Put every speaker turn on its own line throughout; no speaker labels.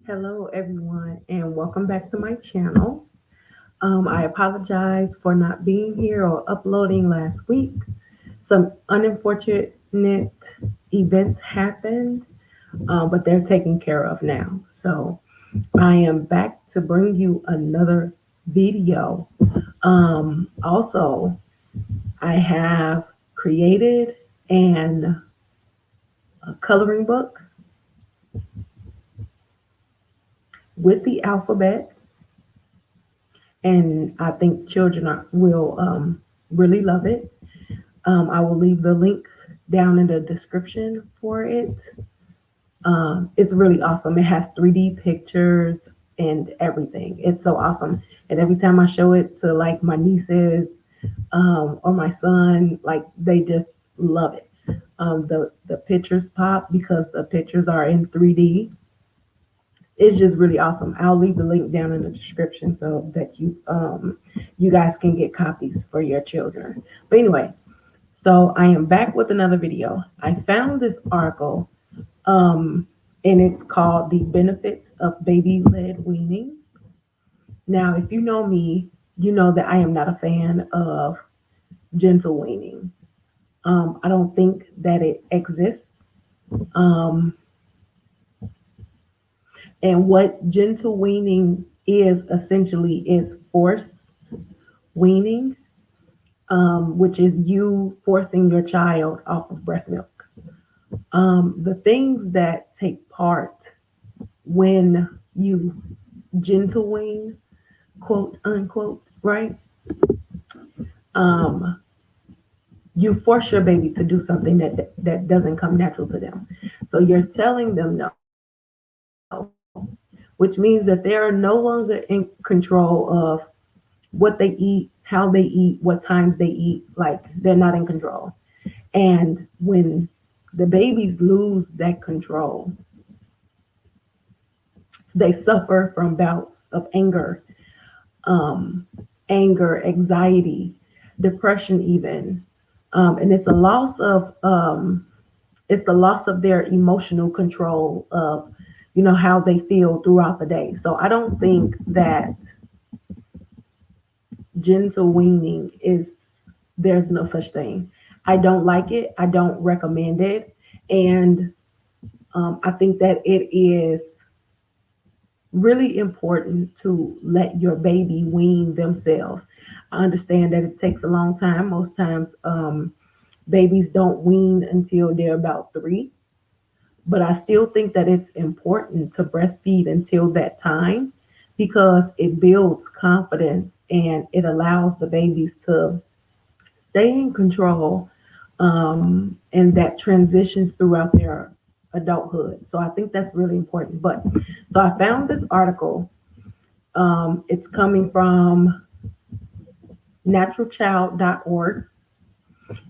Hello, everyone, and welcome back to my channel. I apologize for not being here or uploading last week. Some unfortunate events happened, but they're taken care of now. So I am back to bring you another video. Also, I have created an a coloring book with the alphabet, and I think children will really love it. I will leave the link down in the description for it. It's really awesome. It has 3D pictures and everything. It's so awesome. And every time I show it to like my nieces or my son, like they just love it. The pictures pop because the pictures are in 3D. It's just really awesome. I'll leave the link down in the description so that you guys can get copies for your children. But anyway, so I am back with another video. I found this article, and it's called "The Benefits of Baby-Led Weaning." Now, if you know me, you know that I am not a fan of gentle weaning. I don't think that it exists. Um, and what gentle weaning is essentially is forced weaning, which is you forcing your child off of breast milk. The things that take part when you gentle wean, quote unquote, right? Um, you force your baby to do something that doesn't come natural to them. So you're telling them no, which means that they are no longer in control of what they eat, how they eat, what times they eat. Like they're not in control. And when the babies lose that control, they suffer from bouts of um, anger, anxiety, depression, even, and it's a loss of their emotional control of how they feel throughout the day. So I don't think that gentle weaning is there's no such thing. I don't like it. I don't recommend it, and I think that it is really important to let your baby wean themselves. I understand that it takes a long time. Most times, babies don't wean until they're about 3, but I still think that it's important to breastfeed until that time because it builds confidence and it allows the babies to stay in control, and that transitions throughout their adulthood. So I think that's really important. But so I found this article. It's coming from naturalchild.org,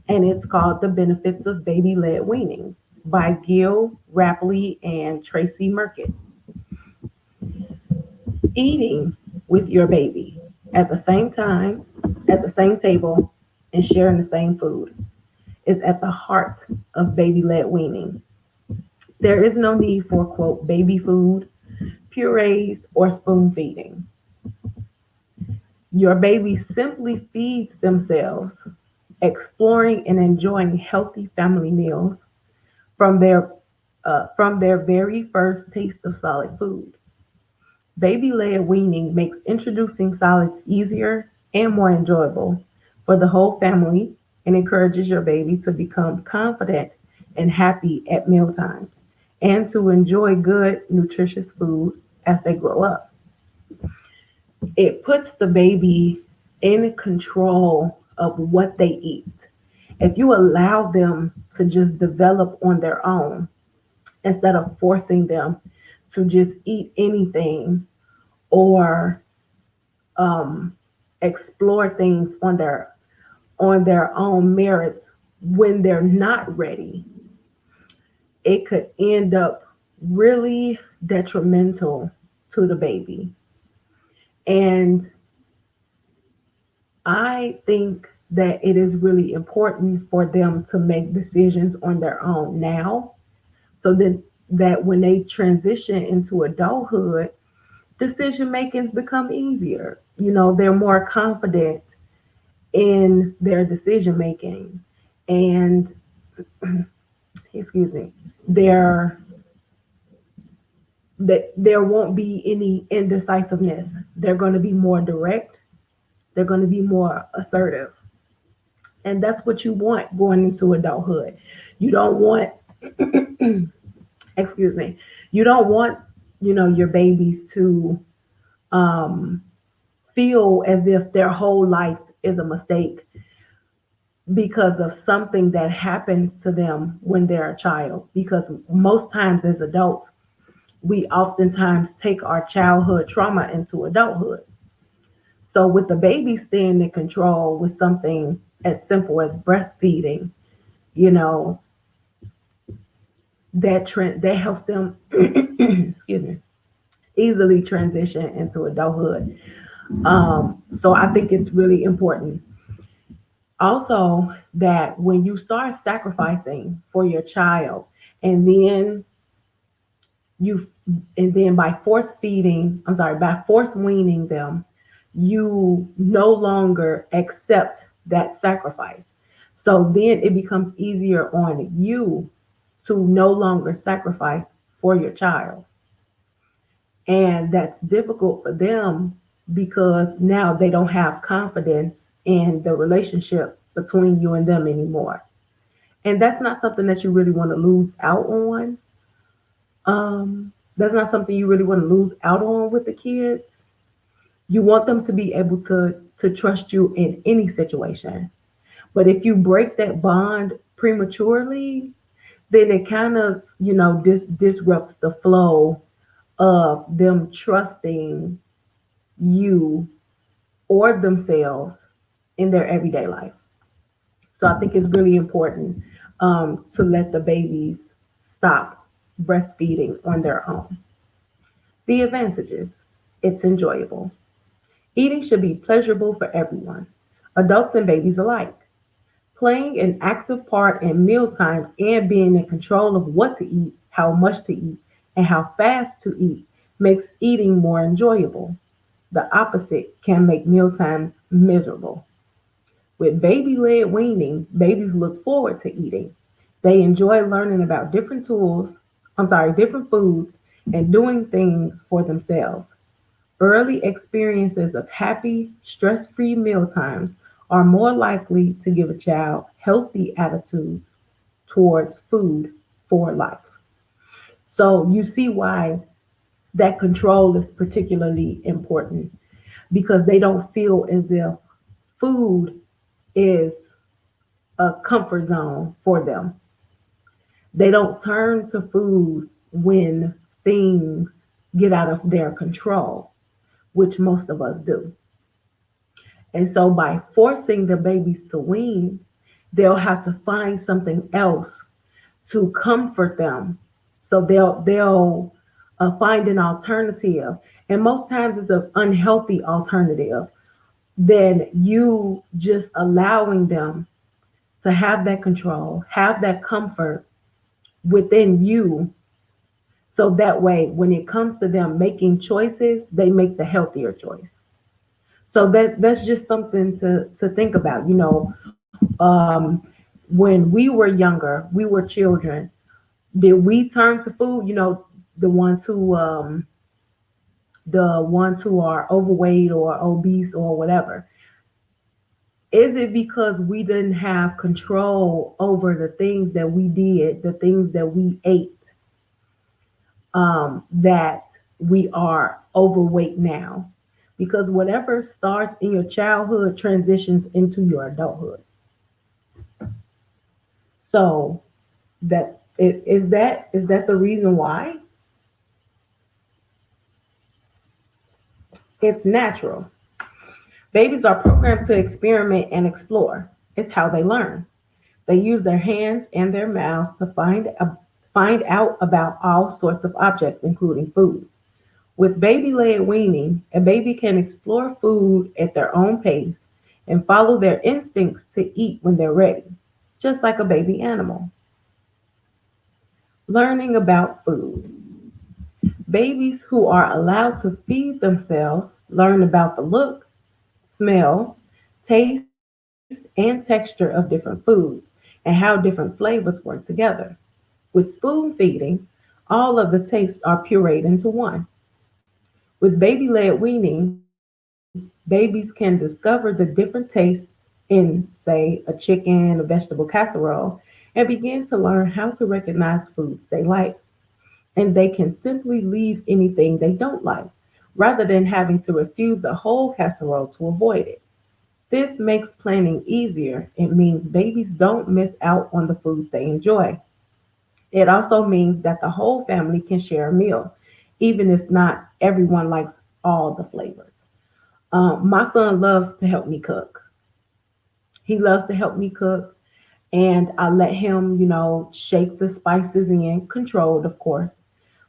and it's called "The Benefits of Baby-Led Weaning" by Gil Rapley and Tracy Merkett. Eating with your baby at the same time, at the same table, and sharing the same food is at the heart of baby-led weaning. There is no need for, quote, baby food, purees, or spoon feeding. Your baby simply feeds themselves, exploring and enjoying healthy family meals from their very first taste of solid food. Baby-led weaning makes introducing solids easier and more enjoyable for the whole family and encourages your baby to become confident and happy at mealtimes and to enjoy good, nutritious food as they grow up. It puts the baby in control of what they eat. If you allow them to just develop on their own instead of forcing them to just eat anything or um, explore things on their own merits when they're not ready, it could end up really detrimental to the baby. And I think that it is really important for them to make decisions on their own now so that that when they transition into adulthood, decision makings become easier. They're more confident in their decision making, and excuse me, there that there won't be any indecisiveness. They're going to be more direct. They're going to be more assertive, and that's what you want going into adulthood. You don't want, excuse me, you don't want your babies to um, feel as if their whole life is a mistake because of something that happens to them when they're a child. Because most times as adults, we oftentimes take our childhood trauma into adulthood. So with the baby staying in control with something as simple as breastfeeding, you know, that helps them excuse me, easily transition into adulthood. So I think it's really important also that when you start sacrificing for your child, and then you and then by force feeding, I'm sorry, by force weaning them, you no longer accept that sacrifice. So then it becomes easier on you to no longer sacrifice for your child. And that's difficult for them because now they don't have confidence in the relationship between you and them anymore. And that's not something that you really want to lose out on. That's not something you really want to lose out on with the kids. You want them to be able to trust you in any situation. But if you break that bond prematurely, then it kind of, disrupts the flow of them trusting you or themselves in their everyday life. So I think it's really important to let the babies stop breastfeeding on their own. The advantages: it's enjoyable. Eating should be pleasurable for everyone, adults and babies alike. Playing an active part in meal times and being in control of what to eat, how much to eat, and how fast to eat makes eating more enjoyable. The opposite can make mealtimes miserable. With baby led weaning, babies look forward to eating. They enjoy learning about different foods and doing things for themselves. Early experiences of happy, stress free mealtimes are more likely to give a child healthy attitudes towards food for life. So you see why that control is particularly important, because they don't feel as if food is a comfort zone for them. They don't turn to food when things get out of their control, which most of us do. And so by forcing the babies to wean, they'll have to find something else to comfort them. So they'll find an alternative, and most times it's an unhealthy alternative than you just allowing them to have that control, have that comfort within you. So that way, when it comes to them making choices, they make the healthier choice. So that's just something to think about. When we were younger, we were children. Did we turn to food? The ones who are overweight or obese or whatever. Is it because we didn't have control over the things that we did, the things that we ate, that we are overweight now? Because whatever starts in your childhood transitions into your adulthood. So is that the reason why? It's natural. Babies are programmed to experiment and explore. It's how they learn. They use their hands and their mouths to find out about all sorts of objects, including food. With baby led weaning, a baby can explore food at their own pace and follow their instincts to eat when they're ready, just like a baby animal. Learning about food. Babies who are allowed to feed themselves learn about the look, smell, taste, and texture of different foods and how different flavors work together. With spoon feeding, all of the tastes are pureed into one. With baby led weaning, babies can discover the different tastes in, say, a chicken, a vegetable casserole, and begin to learn how to recognize foods they like. And they can simply leave anything they don't like, rather than having to refuse the whole casserole to avoid it. This makes planning easier. It means babies don't miss out on the foods they enjoy. It also means that the whole family can share a meal, even if not everyone likes all the flavors. My son loves to help me cook. He loves to help me cook, and I let him, shake the spices in, controlled, of course,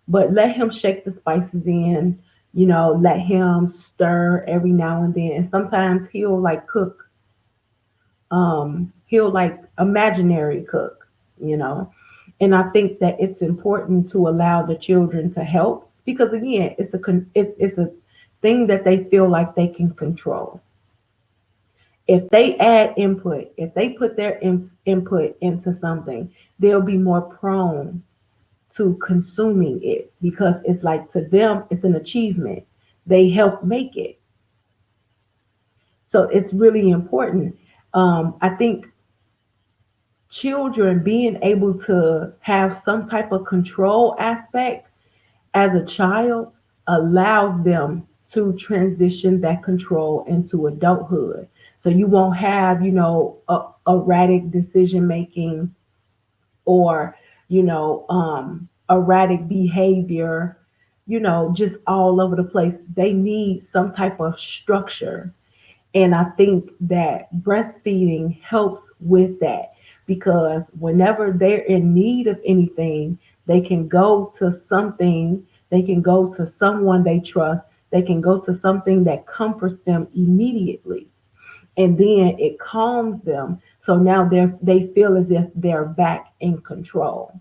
but let him shake the spices in, let him stir every now and then. And sometimes he'll like imaginary cook, you know. And I think that it's important to allow the children to help because again, it's a thing that they feel like they can control. If they add input, if they put their input into something, they'll be more prone to consuming it because it's like to them, it's an achievement. They help make it. So it's really important. I think children being able to have some type of control aspect as a child allows them to transition that control into adulthood. So you won't have, erratic decision making or, erratic behavior, just all over the place. They need some type of structure. And I think that breastfeeding helps with that because whenever they're in need of anything, they can go to something, they can go to someone they trust, they can go to something that comforts them immediately. And then it calms them. So now they feel as if they're back in control.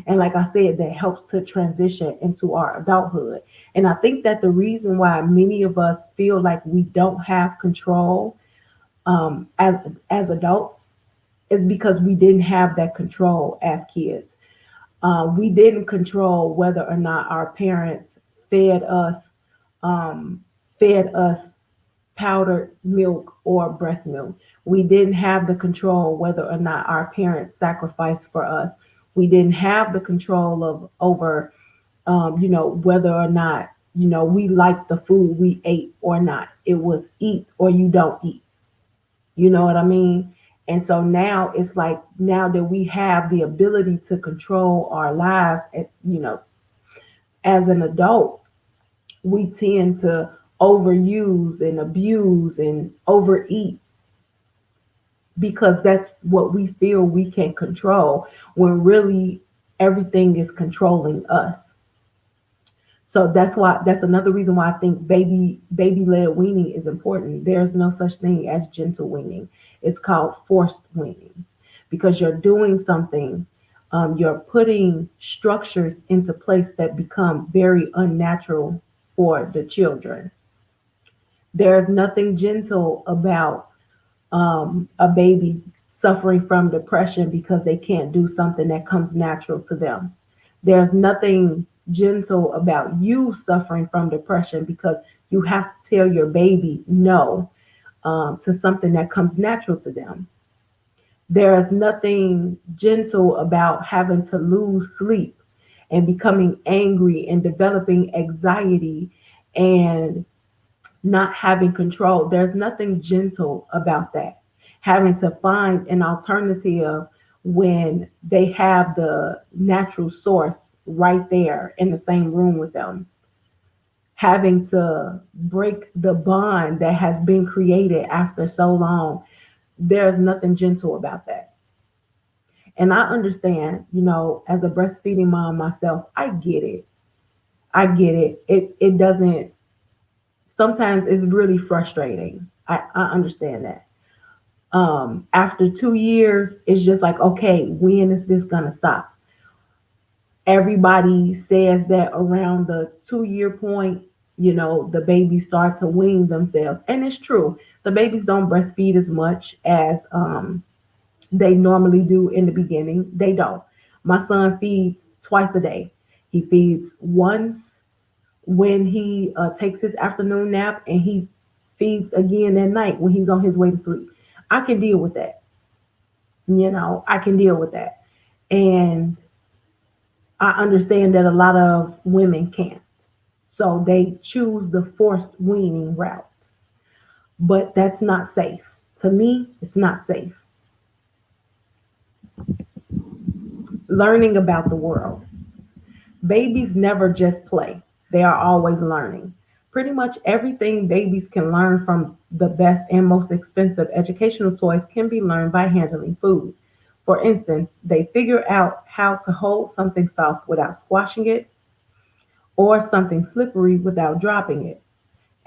And like I said, that helps to transition into our adulthood. And I think that the reason why many of us feel like we don't have control as adults is because we didn't have that control as kids. We didn't control whether or not our parents fed us um, fed us powdered milk or breast milk. We didn't have the control whether or not our parents sacrificed for us. We didn't have the control of over, whether or not, we liked the food we ate or not. It was eat or you don't eat. You know what I mean? And so now it's like now that we have the ability to control our lives, as an adult, we tend to overuse and abuse and overeat because that's what we feel we can control when really everything is controlling us. So that's another reason why I think baby led weaning is important. There's no such thing as gentle weaning. It's called forced weaning because you're doing something, you're putting structures into place that become very unnatural for the children. There's nothing gentle about a baby suffering from depression because they can't do something that comes natural to them. There's nothing gentle about you suffering from depression because you have to tell your baby no to something that comes natural to them. There's nothing gentle about having to lose sleep and becoming angry and developing anxiety and not having control. There's nothing gentle about that. Having to find an alternative when they have the natural source right there in the same room with them. Having to break the bond that has been created after so long. There's nothing gentle about that. And I understand, as a breastfeeding mom myself, I get it. I get it. It doesn't sometimes it's really frustrating. I understand that. After 2 years, it's just like, okay, when is this gonna stop? Everybody says that around the 2 year point, the babies start to wean themselves. And it's true. The babies don't breastfeed as much as they normally do in the beginning. They don't. My son feeds twice a day. He feeds once when he takes his afternoon nap, and he feeds again at night when he's on his way to sleep. I can deal with that. I can deal with that. And I understand that a lot of women can't. So they choose the forced weaning route. But that's not safe. To me, it's not safe. Learning about the world. Babies never just play, they are always learning. Pretty much everything babies can learn from the best and most expensive educational toys can be learned by handling food. For instance, they figure out how to hold something soft without squashing it, or something slippery without dropping it,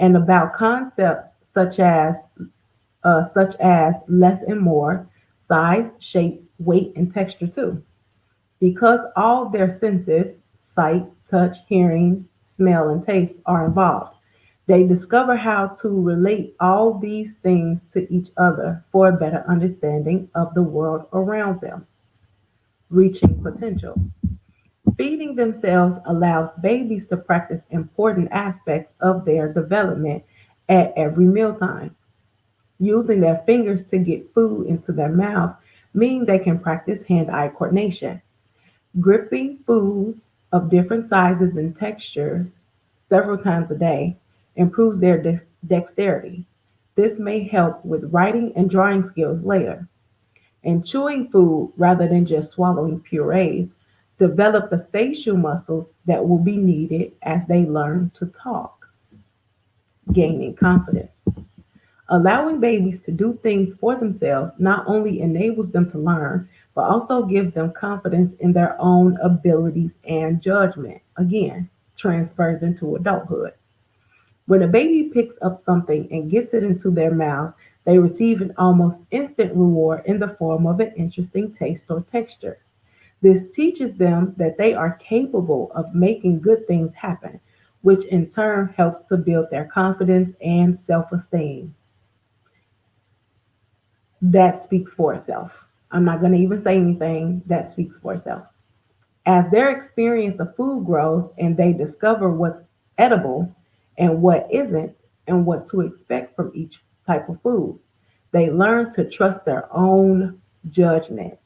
and about concepts such as less and more, size, shape, weight, and texture too. Because all their senses, sight, touch, hearing, smell, and taste, are involved, they discover how to relate all these things to each other for a better understanding of the world around them. Reaching potential. Feeding themselves allows babies to practice important aspects of their development at every mealtime. Using their fingers to get food into their mouths means they can practice hand-eye coordination. Gripping foods of different sizes and textures several times a day improves their dexterity. This may help with writing and drawing skills later. And chewing food rather than just swallowing purees develop the facial muscles that will be needed as they learn to talk. Gaining confidence. Allowing babies to do things for themselves not only enables them to learn, but also gives them confidence in their own abilities and judgment. Again, transfers into adulthood. When a baby picks up something and gets it into their mouths, they receive an almost instant reward in the form of an interesting taste or texture. This teaches them that they are capable of making good things happen, which in turn helps to build their confidence and self esteem. That speaks for itself. I'm not going to even say anything. That speaks for itself. As their experience of food grows and they discover what's edible and what isn't, and what to expect from each type of food, they learn to trust their own judgment.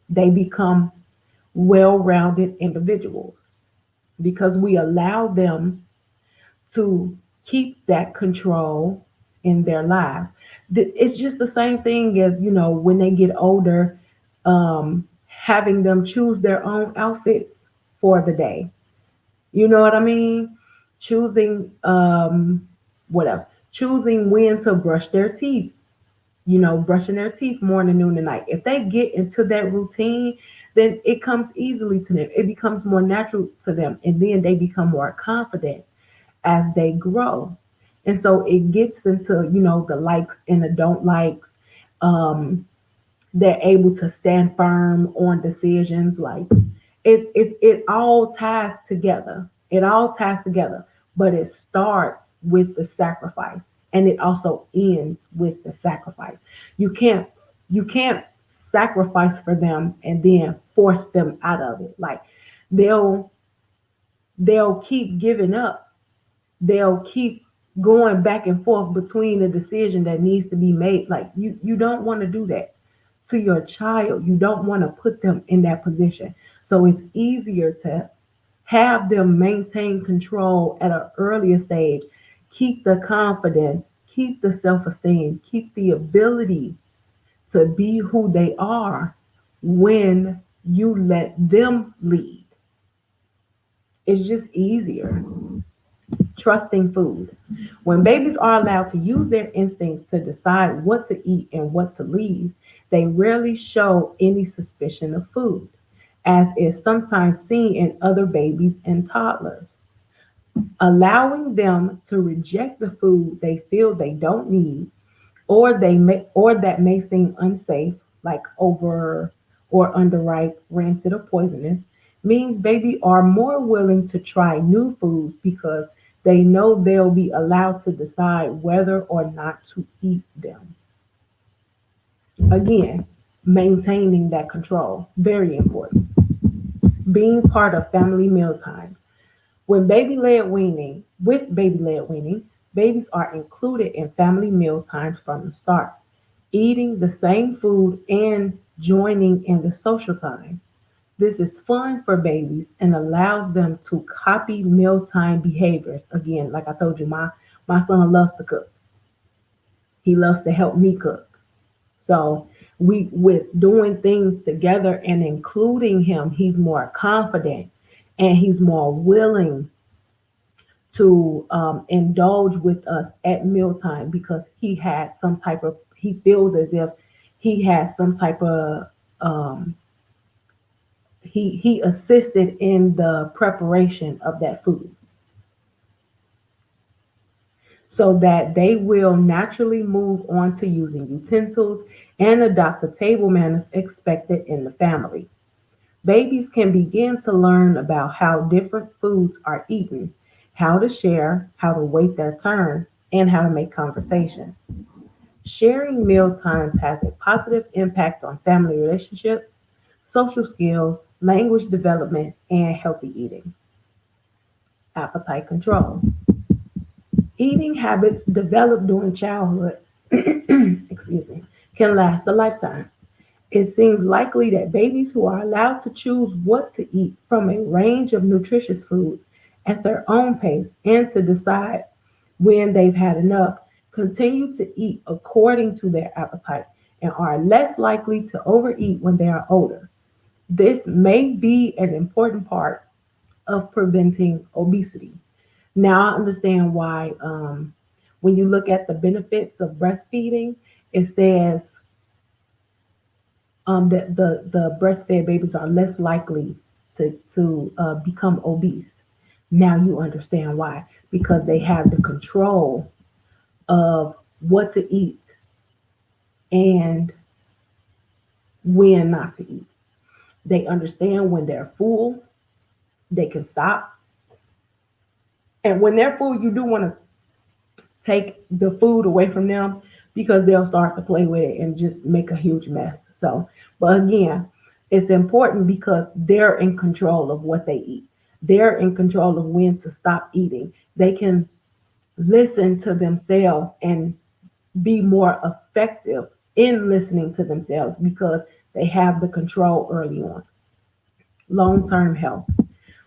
They become well rounded individuals because we allow them to keep that control in their lives. It's just the same thing as, when they get older, having them choose their own outfits for the day. You know what I mean? Choosing, what else? Choosing when to brush their teeth, brushing their teeth morning, noon, and night. If they get into that routine, then it comes easily to them. It becomes more natural to them. And then they become more confident as they grow. And so it gets into, the likes and the don't likes. Um, they're able to stand firm on decisions. Like it all ties together. It all ties together. But it starts with the sacrifice, and it also ends with the sacrifice. You can't you can't sacrifice for them and then force them out of it. Like they'll they'll keep giving up. They'll keep going back and forth between the decision that needs to be made. Like you don't want to do that to your child. You don't want to put them in that position. So it's easier to have them maintain control at an earlier stage, keep the confidence, keep the self-esteem, keep the ability to be who they are when you let them lead. It's just easier. Trusting food. When babies are allowed to use their instincts to decide what to eat and what to leave, they rarely show any suspicion of food, as is sometimes seen in other babies and toddlers. Allowing them to reject the food they feel they don't need, or that may seem unsafe, like over or underripe, rancid, or poisonous, means baby are more willing to try new foods because they know they'll be allowed to decide whether or not to eat them. Again, maintaining that control, very important. Being part of family mealtime. With baby led weaning, babies are included in family meal times from the start, eating the same food and joining in the social time. This is fun for babies and allows them to copy mealtime behaviors. Again, like I told you, my son loves to cook. He loves to help me cook. So we with doing things together and including him, he's more confident and he's more willing to indulge with us at mealtime because he feels as if he has some type of he assisted in the preparation of that food so that they will naturally move on to using utensils and adopt the table manners expected in the family. Babies can begin to learn about how different foods are eaten, how to share, how to wait their turn, and how to make conversation. Sharing meal times has a positive impact on family relationships, social skills, language development, and healthy eating. Appetite control. Eating habits developed during childhood, excuse me, can last a lifetime. It seems likely that babies who are allowed to choose what to eat from a range of nutritious foods at their own pace and to decide when they've had enough continue to eat according to their appetite and are less likely to overeat when they are older. This may be an important part of preventing obesity. Now I understand why when you look at the benefits of breastfeeding, it says that the breastfed babies are less likely to become obese. Now you understand why, because they have the control of what to eat and when not to eat. They understand when they're full, they can stop. And when they're full, you do want to take the food away from them because they'll start to play with it and just make a huge mess. So, but again, it's important because they're in control of what they eat. They're in control of when to stop eating. They can listen to themselves and be more effective in listening to themselves because they have the control early on. Long term health.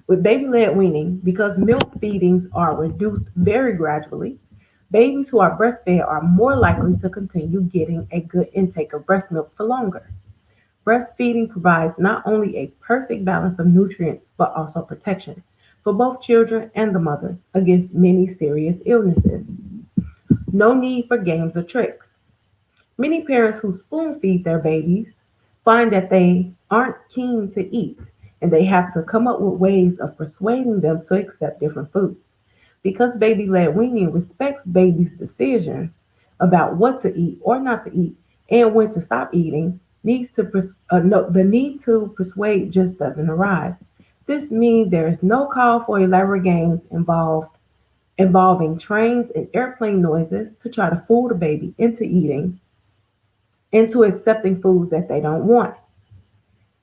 With baby led weaning, because milk feedings are reduced very gradually, babies who are breastfed are more likely to continue getting a good intake of breast milk for longer. Breastfeeding provides not only a perfect balance of nutrients, but also protection for both children and the mothers against many serious illnesses. No need for games or tricks. Many parents who spoon feed their babies find that they aren't keen to eat and they have to come up with ways of persuading them to accept different foods. Because baby led weaning respects babies' decisions about what to eat or not to eat and when to stop eating, no, the need to persuade just doesn't arise. This means there is no call for elaborate games involving trains and airplane noises to try to fool the baby into accepting foods that they don't want.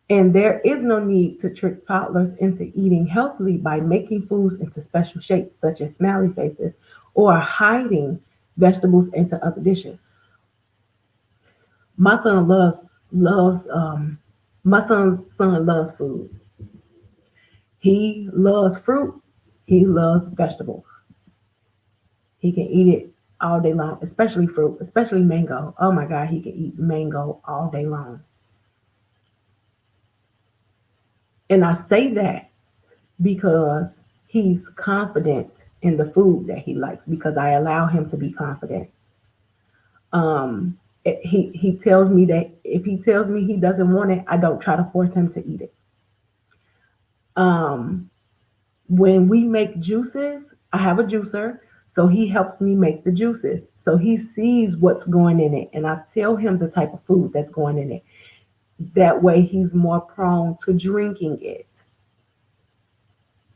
And there is no need to trick toddlers into eating healthily by making foods into special shapes, such as smiley faces, or hiding vegetables into other dishes. My son loves my son loves food. He loves fruit. He loves vegetables. He can eat it all day long, especially fruit, especially mango. Oh my God, he can eat mango all day long. And I say that because he's confident in the food that he likes because I allow him to be confident. He tells me that if he tells me he doesn't want it, I don't try to force him to eat it. Um, when we make juices, I have a juicer, so he helps me make the juices. So he sees what's going in it, and I tell him the type of food that's going in it. That way, he's more prone to drinking it.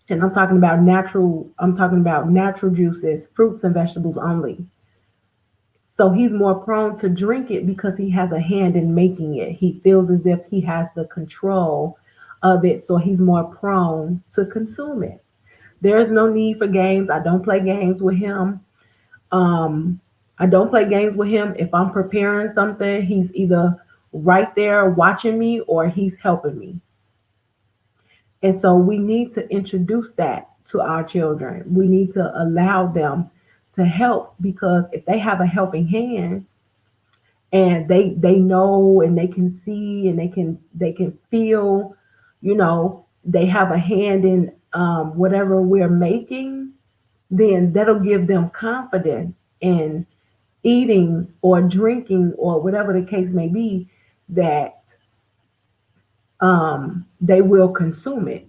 And I'm talking about natural juices, fruits and vegetables only. So he's more prone to drink it because he has a hand in making it. He feels as if he has the control of it, so he's more prone to consume it. There's no need for games. I don't play games with him. Um, I don't play games with him. If I'm preparing something, he's either right there watching me or he's helping me. And so we need to introduce that to our children. We need to allow them to help, because if they have a helping hand and they know and they can see and they can feel, they have a hand in whatever we're making, then that'll give them confidence in eating or drinking or whatever the case may be, that they will consume it.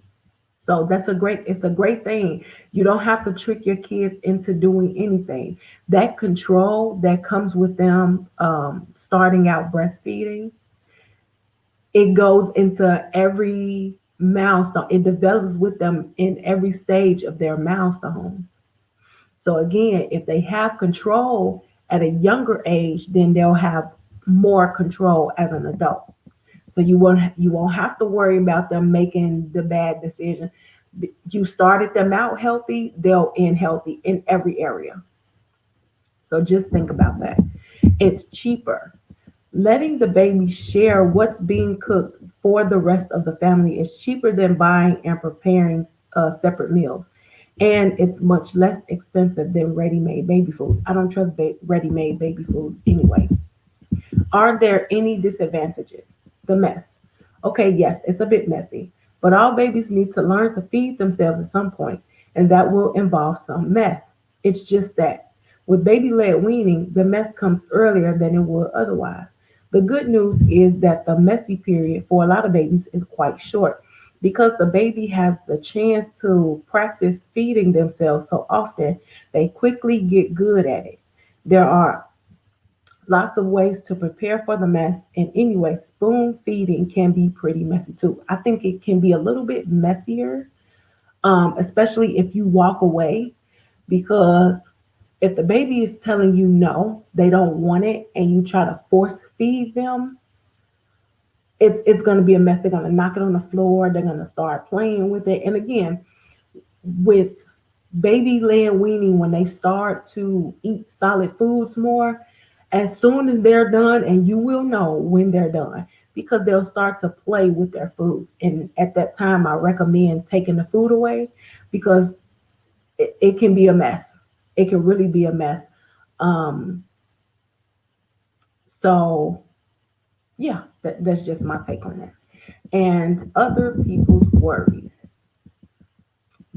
So it's a great thing. You don't have to trick your kids into doing anything. That control that comes with them starting out breastfeeding, it goes into every milestone. It develops with them in every stage of their milestones. So again, if they have control at a younger age, then they'll have more control as an adult. So you won't have to worry about them making the bad decision. You started them out healthy, they'll end healthy in every area. So just think about that. It's cheaper. Letting the baby share what's being cooked for the rest of the family is cheaper than buying and preparing separate meals. And it's much less expensive than ready-made baby food. I don't trust ready-made baby foods anyway. Are there any disadvantages? The mess. Okay, yes, it's a bit messy, but all babies need to learn to feed themselves at some point, and that will involve some mess. It's just that. With baby led weaning, the mess comes earlier than it would otherwise. The good news is that the messy period for a lot of babies is quite short, because the baby has the chance to practice feeding themselves so often, they quickly get good at it. There are lots of ways to prepare for the mess. And anyway, spoon feeding can be pretty messy too. I think it can be a little bit messier, especially if you walk away, because if the baby is telling you no, they don't want it, and you try to force feed them, it's going to be a mess. They're going to knock it on the floor. They're going to start playing with it. And again, with baby led weaning, when they start to eat solid foods more, as soon as they're done, and you will know when they're done, because they'll start to play with their foods. And at that time, I recommend taking the food away, because it can be a mess. It can really be a mess. Um, so, yeah, that's just my take on that. And other people's worries.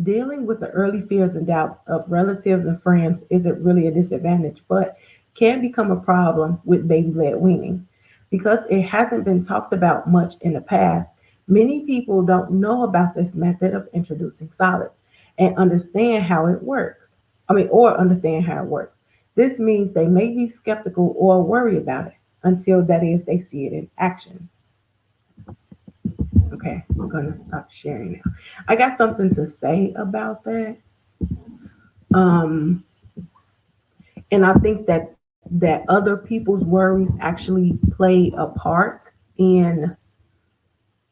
Dealing with the early fears and doubts of relatives and friends isn't really a disadvantage, but can become a problem with baby led weaning. Because it hasn't been talked about much in the past, many people don't know about this method of introducing solids and understand how it works. Or understand how it works. This means they may be skeptical or worry about it until, that is, they see it in action. Okay, I'm gonna stop sharing now. I got something to say about that. Um, and I think that other people's worries actually play a part in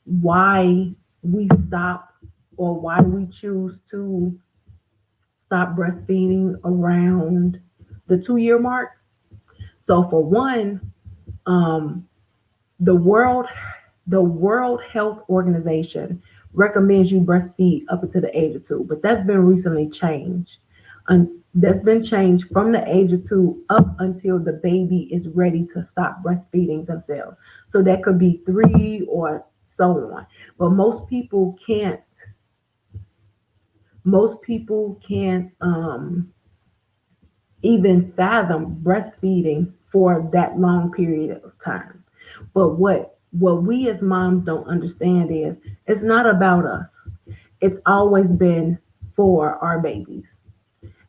why we stop, or why we choose to stop breastfeeding around the 2 year mark. So for one, um, the world the World Health Organization recommends you breastfeed up until the age of 2, but that's been recently changed. And that's been changed from the age of 2 up until the baby is ready to stop breastfeeding themselves. So that could be 3 or so on. But most people can't even fathom breastfeeding for that long period of time. But what we as moms don't understand is, it's not about us. It's always been for our babies.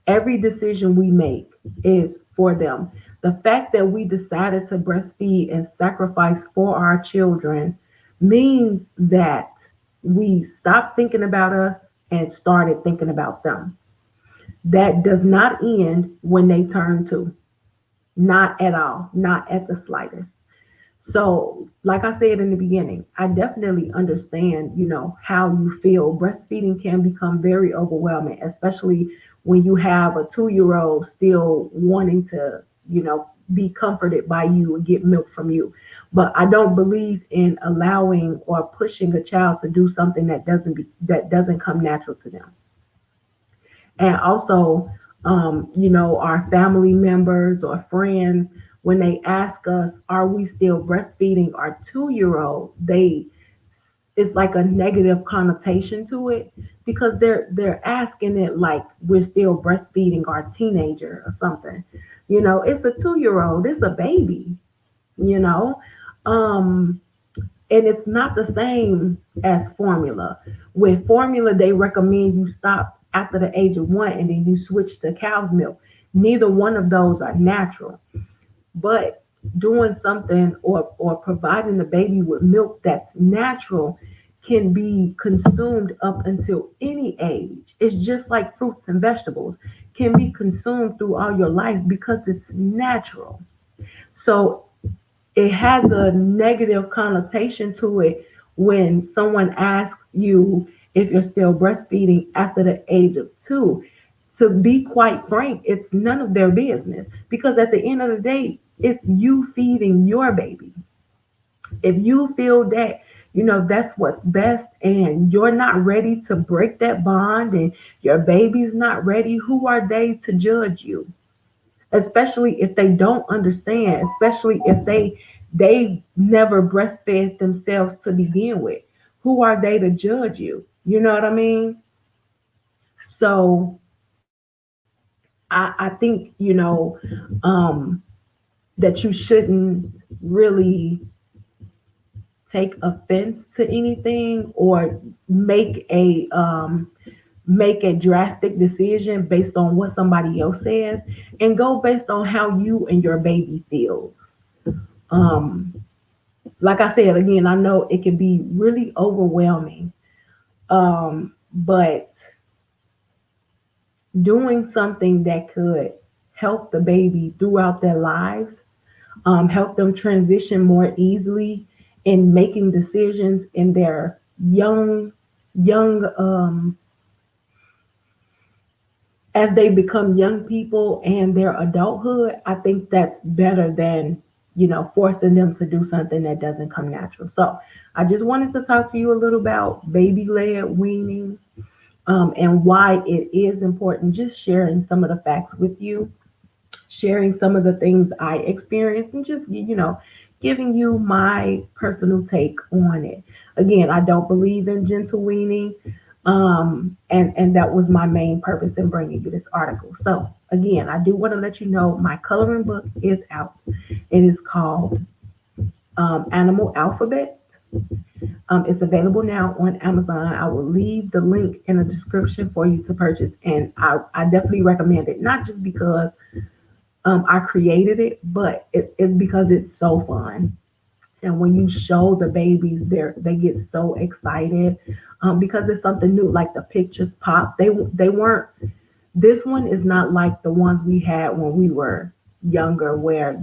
Every decision we make is for them. The fact that we decided to breastfeed and sacrifice for our children means that we stop thinking about us and started thinking about them. That does not end when they turn two. Not at all, not at the slightest. So, like I said in the beginning, I definitely understand, how you feel. Breastfeeding can become very overwhelming, especially when you have a 2-year old still wanting to, be comforted by you and get milk from you. But I don't believe in allowing or pushing a child to do something that doesn't come natural to them. And also, our family members or friends, when they ask us, are we still breastfeeding our 2-year old, it's like a negative connotation to it, because they're asking it like we're still breastfeeding our teenager or something. It's a 2-year old, it's a baby, you know. Um, and it's not the same as formula. With formula, they recommend you stop after the age of 1 and then you switch to cow's milk. Neither one of those are natural. But doing something or providing the baby with milk that's natural can be consumed up until any age. It's just like fruits and vegetables can be consumed through all your life because it's natural. So it has a negative connotation to it when someone asks you if you're still breastfeeding after the age of 2. To be quite frank, it's none of their business, because at the end of the day, it's you feeding your baby. If you feel that, that's what's best, and you're not ready to break that bond and your baby's not ready, who are they to judge you? Especially if they don't understand, especially if they never breastfed themselves to begin with. Who are they to judge you? You know what I mean? So I think, that you shouldn't really take offense to anything or make a drastic decision based on what somebody else says, and go based on how you and your baby feel. Um, like I said again, I know it can be really overwhelming, but doing something that could help the baby throughout their lives, help them transition more easily in making decisions in their young as they become young people and their adulthood. I think that's better than, forcing them to do something that doesn't come natural. So I just wanted to talk to you a little about baby led weaning, and why it is important, just sharing some of the facts with you, sharing some of the things I experienced, and just, giving you my personal take on it. Again, I don't believe in gentle weaning. And that was my main purpose in bringing you this article. So again, I do want to let you know my coloring book is out. It is called Animal Alphabet. It's available now on Amazon. I will leave the link in the description for you to purchase, and I definitely recommend it. Not just because I created it, but it's because it's so fun. And when you show the babies, they get so excited, because it's something new. Like the pictures pop. They weren't. This one is not like the ones we had when we were younger, where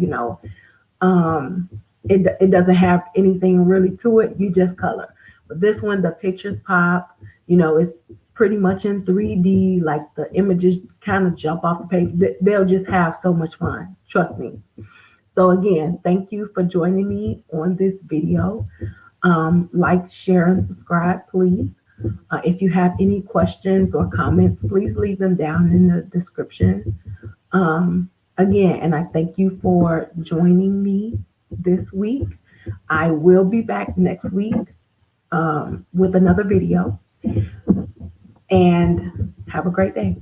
um, it doesn't have anything really to it. You just color. But this one, the pictures pop. It's pretty much in 3D. Like the images kind of jump off the page. They'll just have so much fun. Trust me. So again, thank you for joining me on this video. Like, share, and subscribe, please. If you have any questions or comments, please leave them down in the description. Again, and I thank you for joining me this week. I will be back next week with another video. And have a great day.